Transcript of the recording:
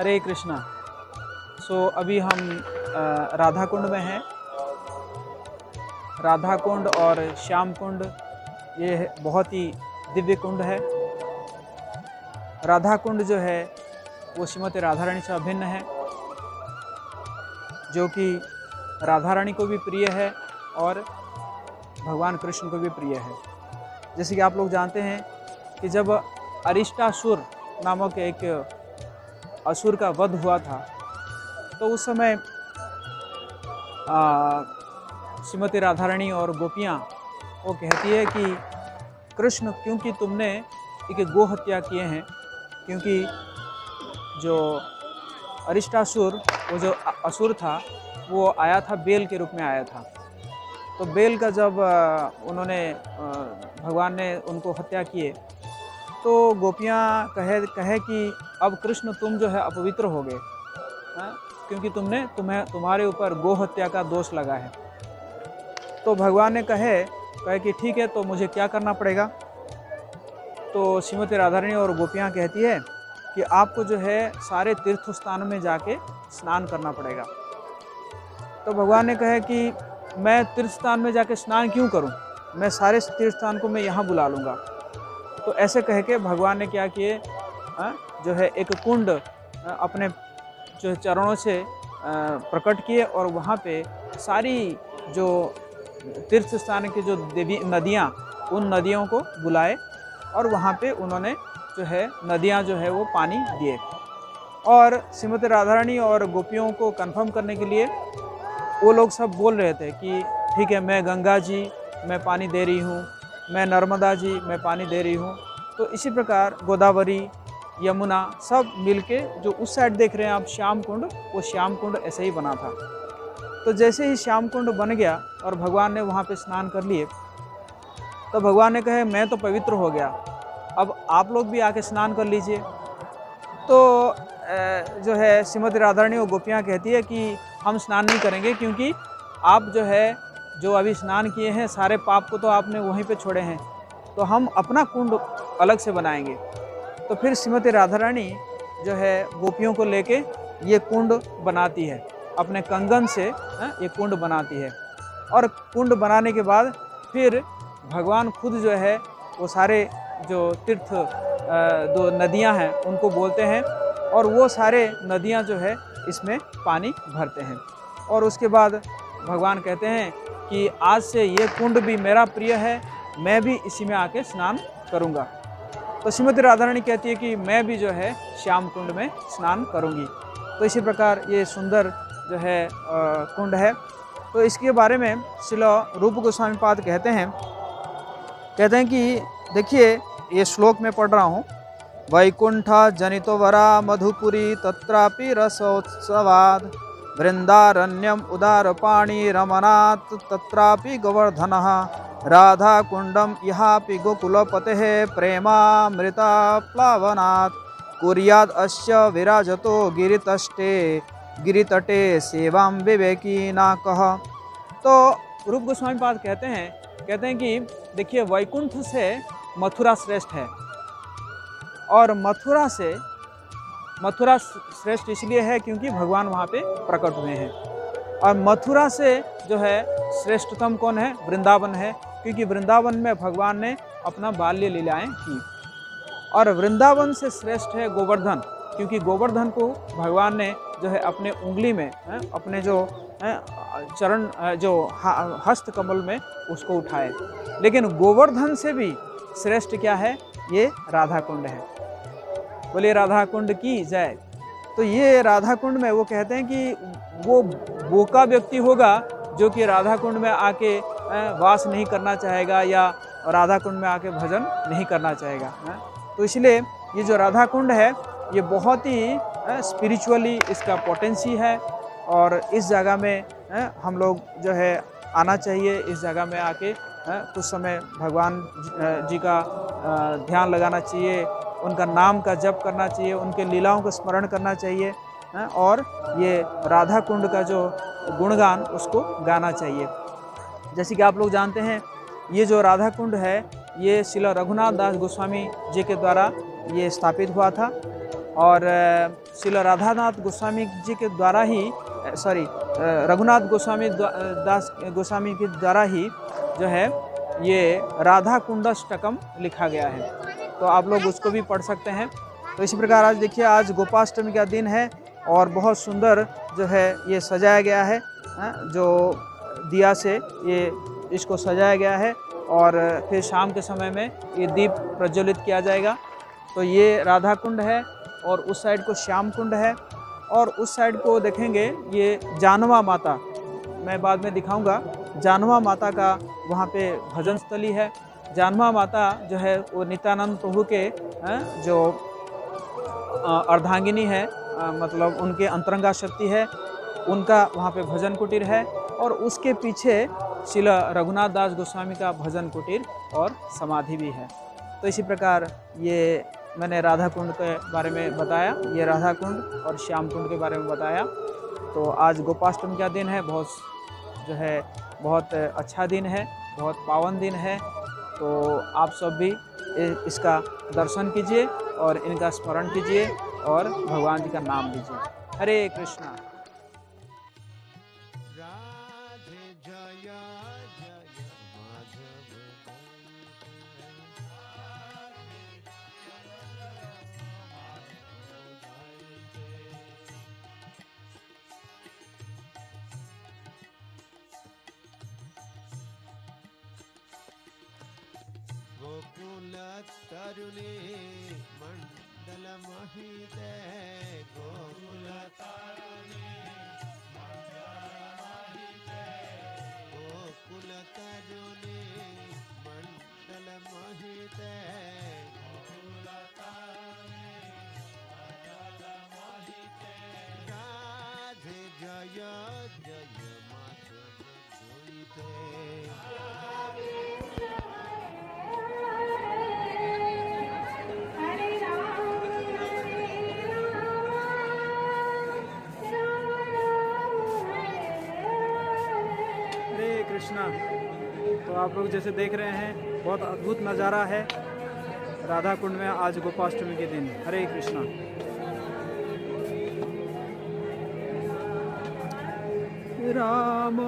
हरे कृष्णा। अभी हम राधा कुंड में हैं। राधा कुंड और श्याम कुंड ये बहुत ही दिव्य कुंड है। राधा कुंड जो है वो श्रीमती राधा रानी से अभिन्न है, जो कि राधा रानी को भी प्रिय है और भगवान कृष्ण को भी प्रिय है। जैसे कि आप लोग जानते हैं कि जब अरिष्टासुर नामक एक असुर का वध हुआ था, तो उस समय श्रीमती राधा रानी और गोपियाँ वो कहती है कि कृष्ण, क्योंकि तुमने एक गो हत्या किए हैं, क्योंकि जो अरिष्टासुर वो जो असुर था वो आया था, बेल के रूप में आया था। तो बेल का जब उन्होंने भगवान ने उनको हत्या किए, तो गोपियाँ कहे कि अब कृष्ण तुम जो है अपवित्र हो गए, क्योंकि तुम्हारे ऊपर गो हत्या का दोष लगा है। तो भगवान ने कहे कि ठीक है, तो मुझे क्या करना पड़ेगा। तो श्रीमती राधा रानी और गोपियाँ कहती है कि आपको जो है सारे तीर्थ स्थान में जाके स्नान करना पड़ेगा। तो भगवान ने कहे कि मैं तीर्थ स्थान में जाके स्नान क्यों करूं, मैं सारे तीर्थ स्थान को मैं यहाँ बुला लूँगा। तो ऐसे कह के भगवान ने क्या किए, जो है एक कुंड अपने जो चरणों से प्रकट किए और वहाँ पे सारी जो तीर्थ स्थान के जो देवी नदियाँ, उन नदियों को बुलाए और वहाँ पे उन्होंने जो है नदियाँ जो है वो पानी दिए। और श्रीमती राधा रानी और गोपियों को कंफर्म करने के लिए वो लोग सब बोल रहे थे कि ठीक है, मैं गंगा जी मैं पानी दे रही हूँ, मैं नर्मदा जी मैं पानी दे रही हूँ। तो इसी प्रकार गोदावरी, यमुना सब मिलके जो उस साइड देख रहे हैं आप श्याम कुंड, वो श्याम कुंड ऐसे ही बना था। तो जैसे ही श्याम कुंड बन गया और भगवान ने वहाँ पे स्नान कर लिए, तो भगवान ने कहे मैं तो पवित्र हो गया, अब आप लोग भी आके स्नान कर लीजिए। तो जो है श्रीमती राधा रानी और गोपियाँ कहती है कि हम स्नान नहीं करेंगे, क्योंकि आप जो है जो अभी स्नान किए हैं सारे पाप को तो आपने वहीं पे छोड़े हैं, तो हम अपना कुंड अलग से बनाएंगे। तो फिर श्रीमती राधा रानी जो है गोपियों को लेके ये कुंड बनाती है, अपने कंगन से ये कुंड बनाती है। और कुंड बनाने के बाद फिर भगवान खुद जो है वो सारे जो तीर्थ जो नदियां हैं उनको बोलते हैं और वो सारे नदियां जो है इसमें पानी भरते हैं। और उसके बाद भगवान कहते हैं कि आज से ये कुंड भी मेरा प्रिय है, मैं भी इसी में आके स्नान करूँगा। तो श्रीमती राधा रानी कहती है कि मैं भी जो है श्याम कुंड में स्नान करूँगी। तो इसी प्रकार ये सुंदर जो है कुंड है। तो इसके बारे में श्रील रूप गोस्वामी पाद कहते हैं कि देखिए, ये श्लोक में पढ़ रहा हूँ। वैकुंठ जनितो वरा मधुपुरी तत्रापि रसोत्सवाद वृंदारण्यम उदारपाणी रमनात् तत्रापि गोवर्धनः राधा कुंडम इहापि गोकुलपतेः प्रेमामृता प्लावनात् कुर्याद अस्य विराजतो गिरितटे सेवां विवेकी ना कह। तो रूप गोस्वामी पाद कहते हैं कि देखिए, वैकुंठ से मथुरा श्रेष्ठ है। और मथुरा श्रेष्ठ इसलिए है क्योंकि भगवान वहाँ पे प्रकट हुए हैं। और मथुरा से जो है श्रेष्ठतम कौन है? वृंदावन है, क्योंकि वृंदावन में भगवान ने अपना बाल्य लीलाएं की। और वृंदावन से श्रेष्ठ है गोवर्धन, क्योंकि गोवर्धन को भगवान ने जो है अपने उंगली में अपने जो चरण जो हस्त कमल में उसको उठाए। लेकिन गोवर्धन से भी श्रेष्ठ क्या है? ये राधा कुंड है। बोलिए राधा कुंड की जय। तो ये राधा कुंड में वो कहते हैं कि वो बोका व्यक्ति होगा जो कि राधा कुंड में आके वास नहीं करना चाहेगा या राधा कुंड में आके भजन नहीं करना चाहेगा। तो इसलिए ये जो राधा कुंड है ये बहुत ही स्पिरिचुअली इसका पोटेंसी है। और इस जगह में हम लोग जो है आना चाहिए। इस जगह में आके कुछ समय भगवान जी का ध्यान लगाना चाहिए, उनका नाम का जप करना चाहिए, उनके लीलाओं को स्मरण करना चाहिए और ये राधा कुंड का जो गुणगान उसको गाना चाहिए। जैसे कि आप लोग जानते हैं ये जो राधा कुंड है ये श्रील रघुनाथ दास गोस्वामी जी के द्वारा ये स्थापित हुआ था। और श्रील राधानाथ गोस्वामी जी के द्वारा ही रघुनाथ गोस्वामी दास गोस्वामी के द्वारा ही जो है ये राधा कुंडष्टकम लिखा गया है। तो आप लोग उसको भी पढ़ सकते हैं। तो इसी प्रकार आज देखिए, आज गोपाष्टमी का दिन है और बहुत सुंदर जो है ये सजाया गया है, जो दिया से ये इसको सजाया गया है और फिर शाम के समय में ये दीप प्रज्वलित किया जाएगा। तो ये राधा कुंड है और उस साइड को श्याम कुंड है और उस साइड को देखेंगे ये जानवा माता, मैं बाद में दिखाऊंगा। जानवा माता का वहाँ पे भजन स्थली है। जानवा माता जो है वो नित्यानंद प्रभु के जो अर्धांगिनी है, मतलब उनके अंतरंगा शक्ति है, उनका वहाँ पे भजन कुटीर है और उसके पीछे श्रील रघुनाथ दास गोस्वामी का भजन कुटीर और समाधि भी है। तो इसी प्रकार ये मैंने राधा कुंड के बारे में बताया, ये राधा कुंड और श्याम कुंड के बारे में बताया। तो आज गोपाष्टमी का दिन है, बहुत अच्छा दिन है, बहुत पावन दिन है। तो आप सब भी इसका दर्शन कीजिए और इनका स्मरण कीजिए और भगवान जी का नाम लीजिए। हरे कृष्णा। तरुणे मंडल महिते गोकुल तरुणे मंडल महिते गोकुल तरुणे मंडल महिते गोकुल तरुणे मंडल महिते राधे जय जय माधव जोईते। कृष्णा। तो आप लोग जैसे देख रहे हैं, बहुत अद्भुत नज़ारा है राधा कुंड में आज गोपाष्टमी के दिन। हरे कृष्णा। राम